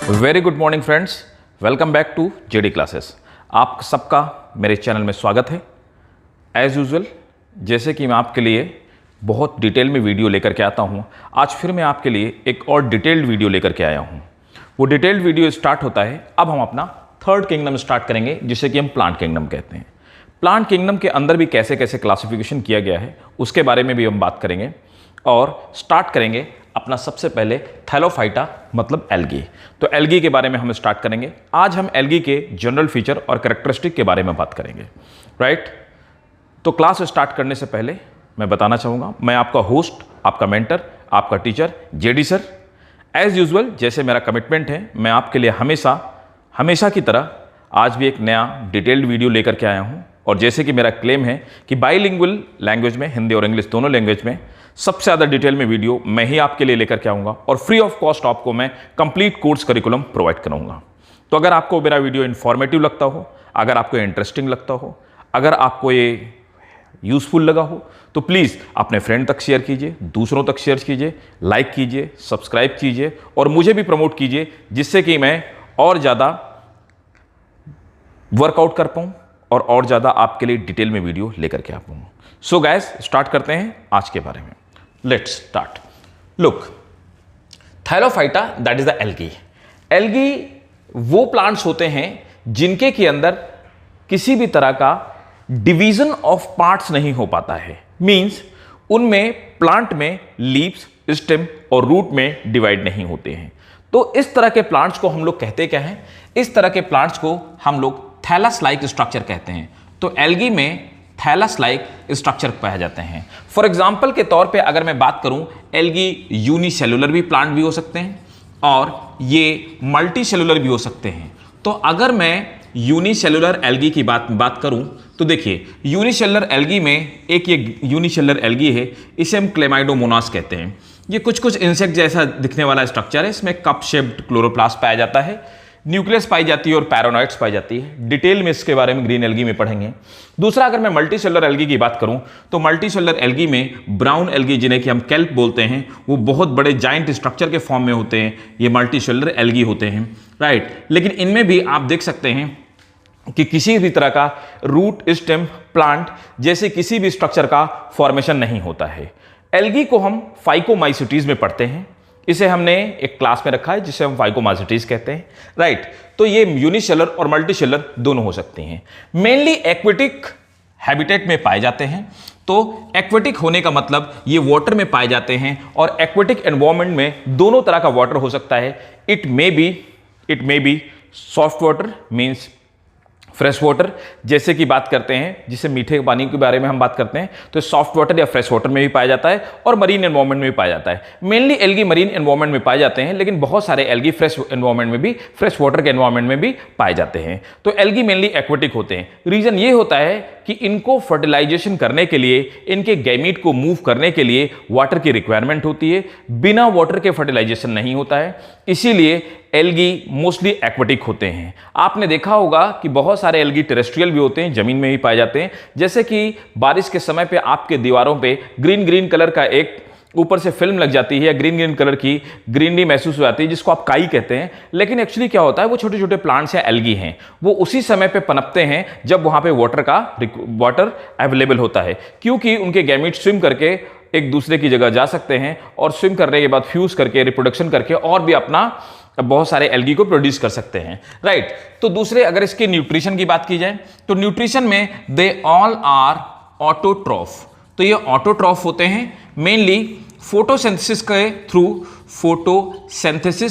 Very good morning friends, welcome back to JD classes. आप सबका मेरे चैनल में स्वागत है। एज़ यूजुअल जैसे कि मैं आपके लिए बहुत डिटेल में वीडियो लेकर के आता हूं, आज फिर मैं आपके लिए एक और डिटेल्ड वीडियो लेकर के आया हूं। वो डिटेल्ड वीडियो स्टार्ट होता है, अब हम अपना थर्ड किंगडम स्टार्ट करेंगे जिसे कि हम प्लांट किंगडम कहते हैं। प्लांट किंगडम के अंदर भी कैसे कैसे क्लासिफिकेशन किया गया है उसके बारे में भी हम बात करेंगे और स्टार्ट करेंगे अपना सबसे पहले थैलोफाइटा मतलब एल्गी। तो एल्गी के बारे में हम स्टार्ट करेंगे। आज हम एल्गी के जनरल फीचर और कैरेक्टरिस्टिक के बारे में बात करेंगे, राइट। तो क्लास स्टार्ट करने से पहले मैं बताना चाहूँगा, मैं आपका होस्ट, आपका मेंटर, आपका teacher JD sir. As usual जैसे मेरा कमिटमेंट है, मैं आपके लिए हमेशा की तरह आज भी एक नया डिटेल्ड वीडियो लेकर के आया हूँ। और जैसे कि मेरा क्लेम है कि बाइलिंगुअल लैंग्वेज में, हिंदी और इंग्लिश दोनों लैंग्वेज में सबसे ज़्यादा डिटेल में वीडियो मैं ही आपके लिए लेकर के आऊँगा और फ्री ऑफ कॉस्ट आपको मैं कंप्लीट कोर्स करिकुलम प्रोवाइड कराऊँगा। तो अगर आपको मेरा वीडियो इन्फॉर्मेटिव लगता हो, अगर आपको इंटरेस्टिंग लगता हो, अगर आपको ये यूज़फुल लगा हो तो प्लीज़ अपने फ्रेंड तक शेयर कीजिए, दूसरों तक शेयर कीजिए, लाइक कीजिए, सब्सक्राइब कीजिए और मुझे भी प्रमोट कीजिए, जिससे कि मैं और ज़्यादा वर्कआउट कर पाऊँ और ज़्यादा आपके लिए डिटेल में वीडियो लेकर के आ पाऊँ। सो गाइस, स्टार्ट करते हैं आज के बारे में। Let's start. Look, Thallophyta that is the algae. Algae वो प्लांट्स होते हैं जिनके के अंदर किसी भी तरह का डिवीजन ऑफ पार्ट्स नहीं हो पाता है। मींस उनमें प्लांट में लीव्स, स्टेम और रूट में डिवाइड नहीं होते हैं। तो इस तरह के प्लांट्स को हम लोग कहते क्या हैं? इस तरह के प्लांट्स को हम लोग थैलस लाइक स्ट्रक्चर कहते हैं। तो एल्गी में थैलस लाइक स्ट्रक्चर पाए जाते हैं। फॉर एग्जाम्पल के तौर पे अगर मैं बात करूं, एल्गी यूनिसेलुलर भी प्लांट भी हो सकते हैं और ये मल्टी सेलुलर भी हो सकते हैं। तो अगर मैं यूनिसेलुलर एल्गी की बात करूं तो देखिए, यूनिसेलुलर एल्गी में एक ये यूनिसेलुलर एल्गी है, इसे हम क्लेमाइडोमोनास कहते हैं। ये कुछ इंसेक्ट जैसा दिखने वाला स्ट्रक्चर है। इसमें कप शेप्ड क्लोरोप्लास्ट पाया जाता है, न्यूक्लियस पाई जाती है और पैरानोइड्स पाई जाती है। डिटेल में इसके बारे में ग्रीन एल्गी में पढ़ेंगे। दूसरा, अगर मैं मल्टी सेलुलर एल्गी की बात करूं तो मल्टी सेलुलर एल्गी में ब्राउन एल्गी, जिन्हें कि हम केल्प बोलते हैं, वो बहुत बड़े जाइंट स्ट्रक्चर के फॉर्म में होते हैं। ये मल्टी सेलुलर एल्गी होते हैं, राइट। लेकिन इनमें भी आप देख सकते हैं कि किसी भी तरह का रूट, स्टेम, प्लांट जैसे किसी भी स्ट्रक्चर का फॉर्मेशन नहीं होता है। एल्गी को हम फाइकोमाइसिटीज में पढ़ते हैं। इसे हमने एक क्लास में रखा है जिसे हम फाइकोमाइसिटीज कहते हैं, राइट। तो ये यूनिसेलुलर और मल्टीसेलुलर दोनों हो सकती हैं। मेनली एक्वेटिक हैबिटेट में पाए जाते हैं। तो एक्वेटिक होने का मतलब ये वाटर में पाए जाते हैं और एक्वेटिक एनवायरनमेंट में दोनों तरह का वाटर हो सकता है। It may be soft water, means fresh water जैसे कि बात करते हैं, जिसे मीठे पानी के बारे में हम बात करते हैं, तो सॉफ्ट वाटर या फ्रेश वाटर में भी पाया जाता है और मरीन एनवायरनमेंट में भी पाया जाता है। मेनली एल्गी मरीन एनवायरनमेंट में पाए जाते हैं, लेकिन बहुत सारे एल्गी फ्रेश एनवायरनमेंट में भी, फ्रेश वाटर के एनवायरनमेंट में भी पाए जाते हैं। तो एल्गी मेनली एक्वेटिक होते हैं। रीजन ये होता है कि इनको फर्टिलाइजेशन करने के लिए, इनके गैमीट को मूव करने के लिए वाटर की रिक्वायरमेंट होती है। बिना वाटर के फर्टिलाइजेशन नहीं होता है, इसीलिए एल्गी मोस्टली एक्वेटिक होते हैं। आपने देखा होगा कि बहुत सारे एल्गी टेरेस्ट्रियल भी होते हैं, जमीन में भी पाए जाते हैं। जैसे कि बारिश के समय पे आपके दीवारों पे ग्रीन कलर का एक ऊपर से फिल्म लग जाती है या ग्रीन कलर की ग्रीनरी महसूस हो जाती है, जिसको आप काई कहते हैं। लेकिन एक्चुअली क्या होता है, वो छोटे छोटे प्लांट्स या एल्गी हैं, वो उसी समय पे पनपते हैं जब वहां पे वाटर अवेलेबल होता है, क्योंकि उनके गैमीट स्विम करके एक दूसरे की जगह जा सकते हैं और स्विम करने के बाद फ्यूज करके, रिप्रोडक्शन करके और भी अपना बहुत सारे एल्गी को प्रोड्यूस कर सकते हैं, राइट। तो दूसरे, अगर इसके न्यूट्रिशन की बात की जाए तो न्यूट्रिशन में दे ऑल आर ऑटोट्रॉफ। तो ये ऑटोट्रॉफ होते हैं, मेनली फोटोसिंथेसिस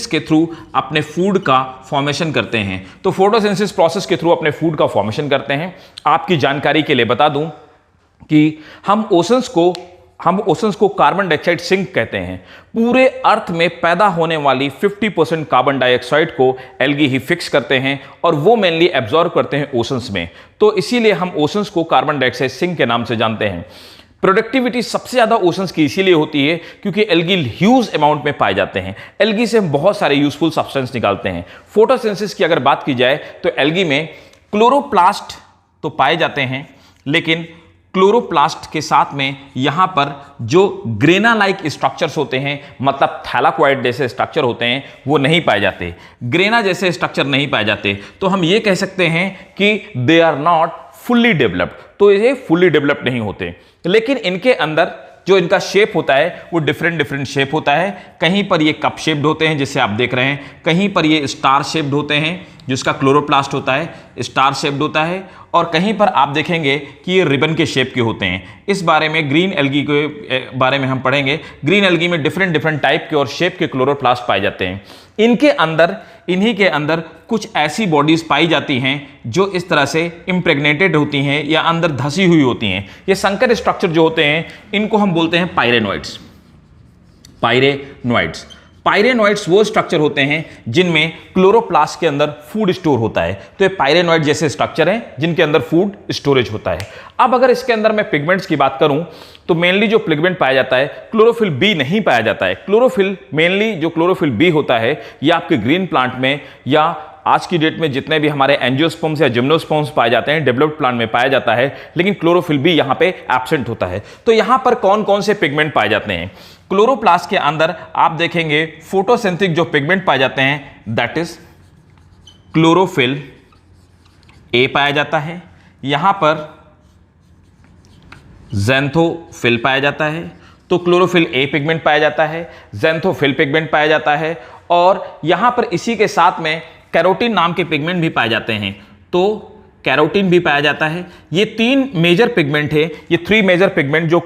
के थ्रू अपने फूड का फॉर्मेशन करते हैं। तो फोटोसिंथेसिस प्रोसेस के थ्रू अपने फूड का फॉर्मेशन करते हैं। आपकी जानकारी के लिए बता दूं कि हम ओशंस को कार्बन डाइऑक्साइड सिंक कहते हैं। पूरे अर्थ में पैदा होने वाली 50% कार्बन डाइऑक्साइड को एल्गी ही फिक्स करते हैं और वो मेनली एब्जॉर्ब करते हैं ओशंस में। तो इसीलिए हम ओशंस को कार्बन डाइऑक्साइड सिंक के नाम से जानते हैं। प्रोडक्टिविटी सबसे ज्यादा ओशंस की इसीलिए होती है क्योंकि एल्गी ह्यूज अमाउंट में पाए जाते हैं। एल्गी से हम बहुत सारे यूजफुल सब्सटेंस निकालते हैं। फोटोसिंथेसिस की अगर बात की जाए तो एल्गी में क्लोरोप्लास्ट तो पाए जाते हैं, लेकिन क्लोरोप्लास्ट के साथ में यहां पर जो ग्रेना लाइक स्ट्रक्चर्स होते हैं, मतलब थैलाकोइड जैसे स्ट्रक्चर होते हैं, वो नहीं पाए जाते, ग्रेना जैसे स्ट्रक्चर नहीं पाए जाते, तो हम ये कह सकते हैं कि they are not fully developed, तो ये फुल्ली डेवलप्ड नहीं होते। लेकिन इनके अंदर जो इनका शेप होता है वो डिफरेंट शेप होता है। कहीं पर ये कप शेप्ड होते हैं जिसे आप देख रहे हैं, कहीं पर ये स्टार शेप्ड होते हैं, जिसका क्लोरोप्लास्ट होता है स्टार शेप्ड होता है, और कहीं पर आप देखेंगे कि ये रिबन के शेप के होते हैं। इस बारे में ग्रीन एल्गी के बारे में हम पढ़ेंगे। ग्रीन एल्गी में डिफरेंट टाइप के और शेप के क्लोरोप्लास्ट पाए जाते हैं। इनके अंदर, इन्हीं के अंदर कुछ ऐसी बॉडीज पाई जाती हैं जो इस तरह से इम्प्रेग्नेटेड होती हैं या अंदर धसी हुई होती हैं। ये संकर स्ट्रक्चर जो होते हैं इनको हम बोलते हैं पायरेनोइड्स। पायरेनोइड्स पायरेनोइड्स वो स्ट्रक्चर होते हैं जिनमें क्लोरोप्लास्ट के अंदर फूड स्टोर होता है। तो ये पायरेनोइड जैसे स्ट्रक्चर हैं जिनके अंदर फूड स्टोरेज होता है। अब अगर इसके अंदर मैं पिगमेंट्स की बात करूं तो मेनली जो पिगमेंट पाया जाता है, क्लोरोफिल बी नहीं पाया जाता है। क्लोरोफिल मेनली जो क्लोरोफिल बी होता है ये आपके ग्रीन प्लांट में या आज की डेट में जितने भी हमारे एंजियोस्पर्म्स या जिम्नोस्पर्म्स पाए जाते हैं डेवलप्ड प्लांट में पाया जाता है, लेकिन क्लोरोफिल बी यहां पे एब्सेंट होता है। तो यहां पर कौन कौन से पिगमेंट पाए जाते हैं? क्लोरोप्लास्ट के अंदर आप देखेंगे फोटोसिंथेटिक जो पिगमेंट पाए जाते हैं दैट इज क्लोरोफिल ए पाया जाता है, यहां पर ज़ैंथोफिल पाया जाता है, तो क्लोरोफिल ए पिगमेंट पाया जाता है, ज़ैंथोफिल पिगमेंट पाया जाता है, और यहां पर इसी के साथ में कैरोटीन नाम के पिगमेंट भी पाए जाते हैं, तो कैरोटीन भी पाया जाता है। ये तीन मेजर पिगमेंट है, ये थ्री मेजर पिगमेंट जो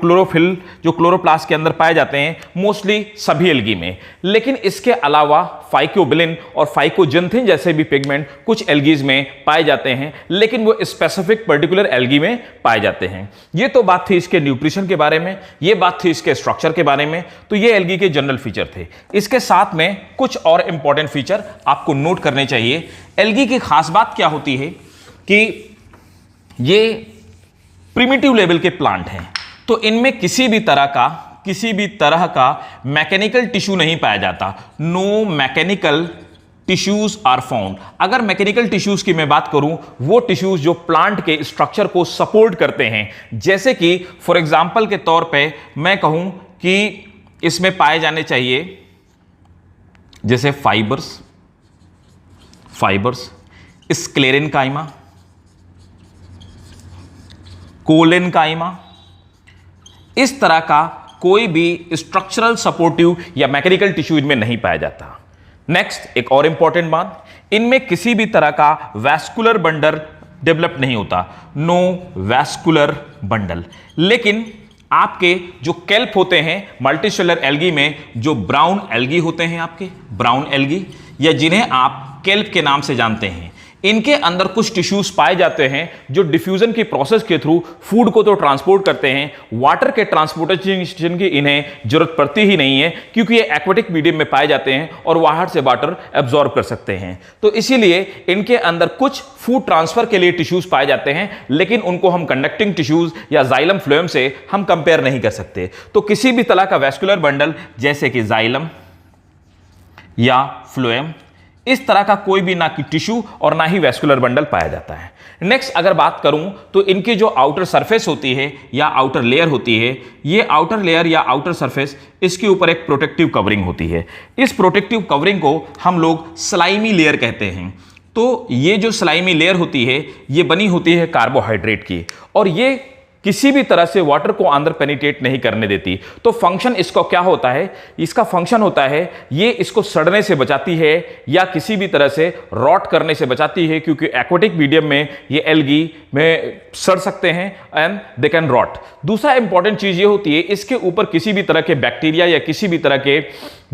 क्लोरोप्लास्ट के अंदर पाए जाते हैं मोस्टली सभी एल्गी में। लेकिन इसके अलावा फाइकोबिलिन और फाइकोजिंथिन जैसे भी पिगमेंट कुछ एल्गीज में पाए जाते हैं, लेकिन वो स्पेसिफिक पर्टिकुलर एल्गी में पाए जाते हैं। ये तो बात थी इसके न्यूट्रिशन के बारे में, ये बात थी इसके स्ट्रक्चर के बारे में, तो ये एल्गी के जनरल फीचर थे। इसके साथ में कुछ और इंपॉर्टेंट फीचर आपको नोट करने चाहिए। एल्गी की खास बात क्या होती है कि ये प्रिमिटिव लेवल के प्लांट हैं, तो इनमें किसी भी तरह का मैकेनिकल टिश्यू नहीं पाया जाता। No mechanical tissues are found. अगर मैकेनिकल टिश्यूज की मैं बात करूं, वो टिश्यूज जो प्लांट के स्ट्रक्चर को सपोर्ट करते हैं, जैसे कि फॉर एग्जांपल के तौर पे मैं कहूं कि इसमें पाए जाने चाहिए जैसे फाइबर्स, स्क्लेरेनकाइमा, कोलेनकाइमा, इस तरह का कोई भी स्ट्रक्चरल सपोर्टिव या मैकेनिकल टिश्यू इनमें नहीं पाया जाता। नेक्स्ट, एक और इंपॉर्टेंट बात, इनमें किसी भी तरह का वैस्कुलर बंडल डेवलप नहीं होता। No vascular bundle. लेकिन आपके जो केल्प होते हैं मल्टीसेलुलर एल्गी में, जो ब्राउन एल्गी होते हैं, आपके ब्राउन एल्गी या जिन्हें आप केल्प के नाम से जानते हैं, इनके अंदर कुछ टिश्यूज पाए जाते हैं जो डिफ्यूजन की प्रोसेस के थ्रू फूड को तो ट्रांसपोर्ट करते हैं, वाटर के ट्रांसपोर्टेशन की इन्हें जरूरत पड़ती ही नहीं है, क्योंकि ये एक्वेटिक मीडियम में पाए जाते हैं और बाहर से वाटर एब्जॉर्ब कर सकते हैं। तो इसीलिए इनके अंदर कुछ फूड ट्रांसफर के लिए टिश्यूज पाए जाते हैं, लेकिन उनको हम कंडक्टिंग टिश्यूज या जाइलम फ्लोएम से हम कंपेयर नहीं कर सकते। तो किसी भी तरह का वैस्कुलर बंडल जैसे कि जाइलम या फ्लोएम, इस तरह का कोई भी ना कि टिश्यू और ना ही वैस्कुलर बंडल पाया जाता है। नेक्स्ट अगर बात करूं तो इनकी जो आउटर सरफेस होती है या आउटर लेयर होती है, ये आउटर लेयर या आउटर सरफेस, इसके ऊपर एक प्रोटेक्टिव कवरिंग होती है। इस प्रोटेक्टिव कवरिंग को हम लोग स्लाइमी लेयर कहते हैं। तो ये जो स्लाइमी लेयर होती है ये बनी होती है कार्बोहाइड्रेट की, और ये किसी भी तरह से वाटर को अंदर पेनिट्रेट नहीं करने देती। तो फंक्शन इसका क्या होता है? इसका फंक्शन होता है ये इसको सड़ने से बचाती है या किसी भी तरह से रॉट करने से बचाती है, क्योंकि एक्वेटिक मीडियम में ये एल्गी में सड़ सकते हैं एंड दे कैन रॉट। दूसरा इंपॉर्टेंट चीज ये होती है इसके ऊपर किसी भी तरह के बैक्टीरिया या किसी भी तरह के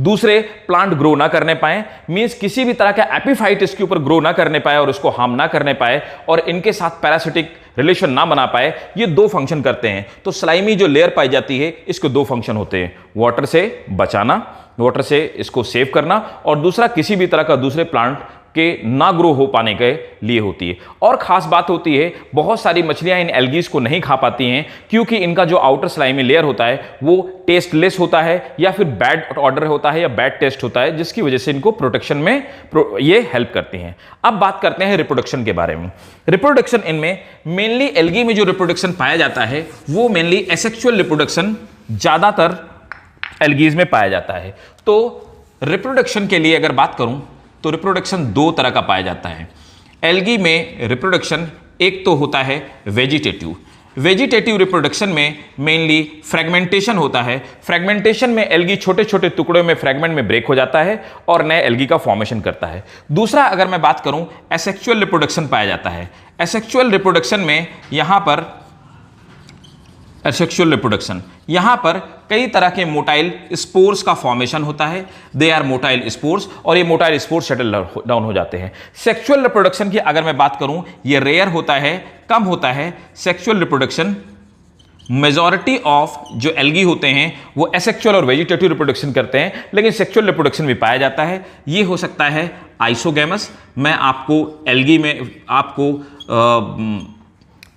दूसरे प्लांट ग्रो ना करने पाए, मींस किसी भी तरह का एपिफाइट इसके ऊपर ग्रो ना करने पाए और उसको हार्म ना करने पाए और इनके साथ पैरासिटिक रिलेशन ना बना पाए। ये दो फंक्शन करते हैं। तो स्लाइमी जो लेयर पाई जाती है इसके दो फंक्शन होते हैं, वाटर से बचाना, वाटर से इसको सेव करना, और दूसरा किसी भी तरह का दूसरे प्लांट के ना ग्रो हो पाने के लिए होती है। और खास बात होती है, बहुत सारी मछलियां इन एल्गीज को नहीं खा पाती हैं क्योंकि इनका जो आउटर स्लाइमी लेयर होता है वो टेस्टलेस होता है या फिर बैड ऑर्डर होता है या बैड टेस्ट होता है, जिसकी वजह से इनको प्रोटेक्शन में ये हेल्प करती हैं। अब बात करते हैं रिप्रोडक्शन के बारे में। रिप्रोडक्शन इनमें मेनली एल्गी में जो रिप्रोडक्शन पाया जाता है वो मेनली एसेक्सुअल रिप्रोडक्शन ज्यादातर एल्गीज में पाया जाता है। तो रिप्रोडक्शन के लिए अगर बात करूं तो रिप्रोडक्शन दो तरह का पाया जाता है एल्गी में। रिप्रोडक्शन एक तो होता है वेजिटेटिव रिप्रोडक्शन में मेनली फ्रेगमेंटेशन होता है। फ्रेगमेंटेशन में एल्गी छोटे छोटे टुकड़ों में फ्रेगमेंट में ब्रेक हो जाता है और नए एल्गी का फॉर्मेशन करता है। दूसरा अगर मैं बात करूं एसेक्सुअल रिप्रोडक्शन पाया जाता है। एसेक्सुअल रिप्रोडक्शन में यहां पर कई तरह के मोटाइल स्पोर्स का फॉर्मेशन होता है। दे आर मोटाइल स्पोर्स और ये मोटाइल स्पोर्स शटल डाउन हो जाते हैं। सेक्सुअल रिप्रोडक्शन की अगर मैं बात करूं ये रेयर होता है, कम होता है। सेक्सुअल रिप्रोडक्शन मेजॉरिटी ऑफ जो एल्गी होते हैं वो एसेक्सुअल और वेजिटेटिव रिप्रोडक्शन करते हैं, लेकिन सेक्सुअल रिप्रोडक्शन भी पाया जाता है। ये हो सकता है आइसोगैमस। मैं आपको एल्गी में आपको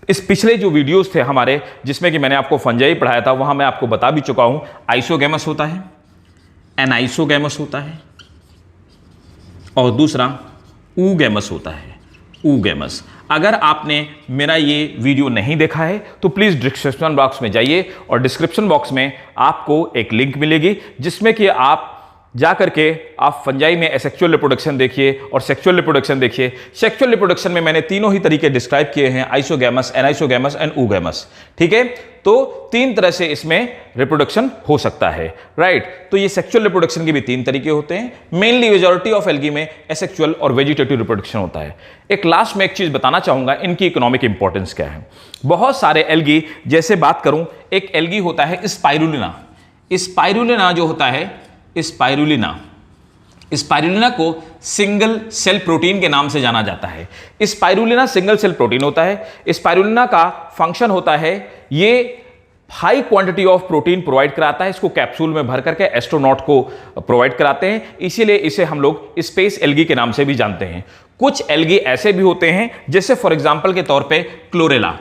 इस पिछले जो वीडियोस थे हमारे जिसमें कि मैंने आपको फंजाई पढ़ाया था वहां मैं आपको बता भी चुका हूं। आइसोगैमस होता है, एनाइसोगैमस होता है और दूसरा ऊगैमस होता है, ऊगैमस। अगर आपने मेरा ये वीडियो नहीं देखा है तो प्लीज़ डिस्क्रिप्शन बॉक्स में जाइए और डिस्क्रिप्शन बॉक्स में आपको एक लिंक मिलेगी जिसमें कि आप जा करके आप फंजाई में एसेक्सुअल रिप्रोडक्शन देखिए और सेक्सुअल रिप्रोडक्शन देखिए। सेक्सुअल रिप्रोडक्शन में मैंने तीनों ही तरीके डिस्क्राइब किए हैं, आइसोगैमस, एनाइसोगैमस एंड ऊगैमस। ठीक है, तो तीन तरह से इसमें रिप्रोडक्शन हो सकता है, राइट। तो ये सेक्सुअल रिप्रोडक्शन के भी तीन तरीके होते हैं। मेनली मेजॉरिटी ऑफ एल्गी में एसेक्सुअल और वेजिटेटिव रिप्रोडक्शन होता है। एक लास्ट में एक चीज बताना चाहूंगा, इनकी इकोनॉमिक इंपॉर्टेंस क्या है। बहुत सारे एल्गी, जैसे बात करूं, एक एल्गी होता है स्पाइरुलिना। स्पाइरुलिना जो होता है, स्पाइरुलिना को सिंगल सेल प्रोटीन के नाम से जाना जाता है। स्पाइरुलिना सिंगल सेल प्रोटीन होता है। स्पाइरुलिना का फंक्शन होता है ये high quantity of protein provide कराता है। इसको कैप्सूल में भर करके एस्ट्रोनॉट को प्रोवाइड कराते हैं, इसीलिए इसे हम लोग स्पेस एल्गी के नाम से भी जानते हैं। कुछ एल्गी ऐसे भी होते हैं जैसे फॉर एग्जांपल के तौर पे क्लोरेला।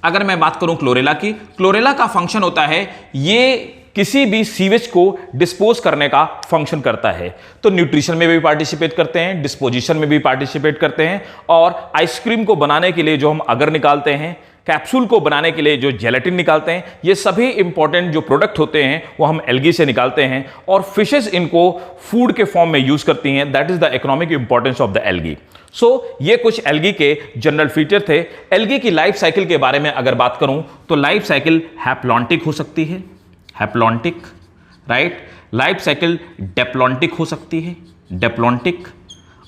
अगर मैं बात करूं क्लोरेला की, क्लोरेला का फंक्शन होता है ये किसी भी सीवेज को डिस्पोज करने का फंक्शन करता है। तो न्यूट्रिशन में भी पार्टिसिपेट करते हैं, डिस्पोजिशन में भी पार्टिसिपेट करते हैं, और आइसक्रीम को बनाने के लिए जो हम अगर निकालते हैं, कैप्सूल को बनाने के लिए जो जेलेटिन निकालते हैं, ये सभी इंपॉर्टेंट जो प्रोडक्ट होते हैं वो हम एल्गी से निकालते हैं और फिशेस इनको फूड के फॉर्म में यूज करती हैं। That is the economic importance of the algae. So ये कुछ एल्गी के जनरल फीचर थे। एल्गी की लाइफ साइकिल के बारे में अगर बात करूं तो लाइफ साइकिल हैप्लॉन्टिक हो सकती है, हैप्लॉन्टिक, राइट। लाइफ साइकिल डेप्लॉन्टिक हो सकती है, डेप्लॉन्टिक,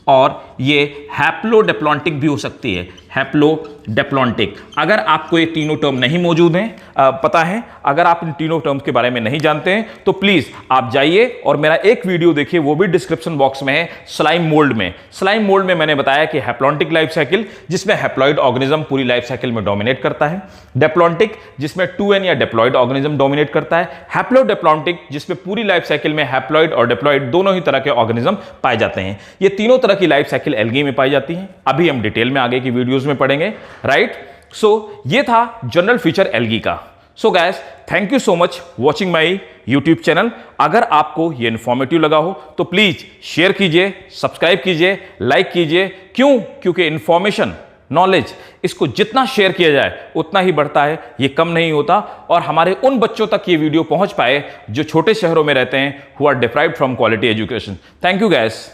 और ये हैप्लोडेप्लॉन्टिक भी हो सकती है, हैप्लोडेप्लॉन्टिक। अगर आपको ये तीनों टर्म नहीं मौजूद हैं, पता है, अगर आप इन तीनों टर्म्स के बारे में नहीं जानते हैं तो प्लीज आप जाइए और मेरा एक वीडियो देखिए, वो भी डिस्क्रिप्शन बॉक्स में है, स्लाइम मोल्ड में। स्लाइम मोल्ड में मैंने बताया कि हैप्लॉन्टिक लाइफ साइकिल जिसमें हैप्लॉइड ऑर्गेनिज्म पूरी लाइफ साइकिल में डोमिनेट करता है, डेप्लॉन्टिक जिसमें 2n या डेप्लॉइड ऑर्गेनिज्म डोमिनेट करता है, हैप्लोडेप्लॉन्टिक जिसमें पूरी लाइफ साइकिल में हैप्लॉइड और डेप्लॉइड दोनों ही तरह के ऑर्गेनिज्म पाए जाते हैं। ये तीनों तरह की लाइफ साइकिल एल्गी में पाई जाती है। अभी हम डिटेल में आगे की वीडियोस में पढ़ेंगे, राइट। सो ये था जनरल फीचर एल्गी का। So guys, thank you so much watching my YouTube channel. अगर आपको ये इन्फॉर्मेटिव लगा हो तो प्लीज शेयर कीजिए, सब्सक्राइब कीजिए, लाइक कीजिए। क्यों? क्योंकि इंफॉर्मेशन, नॉलेज, इसको जितना शेयर किया जाए उतना ही बढ़ता है, ये कम नहीं होता। और हमारे उन बच्चों तक ये वीडियो पहुंच पाए जो छोटे शहरों में रहते हैं, who are deprived from quality education. Thank you guys.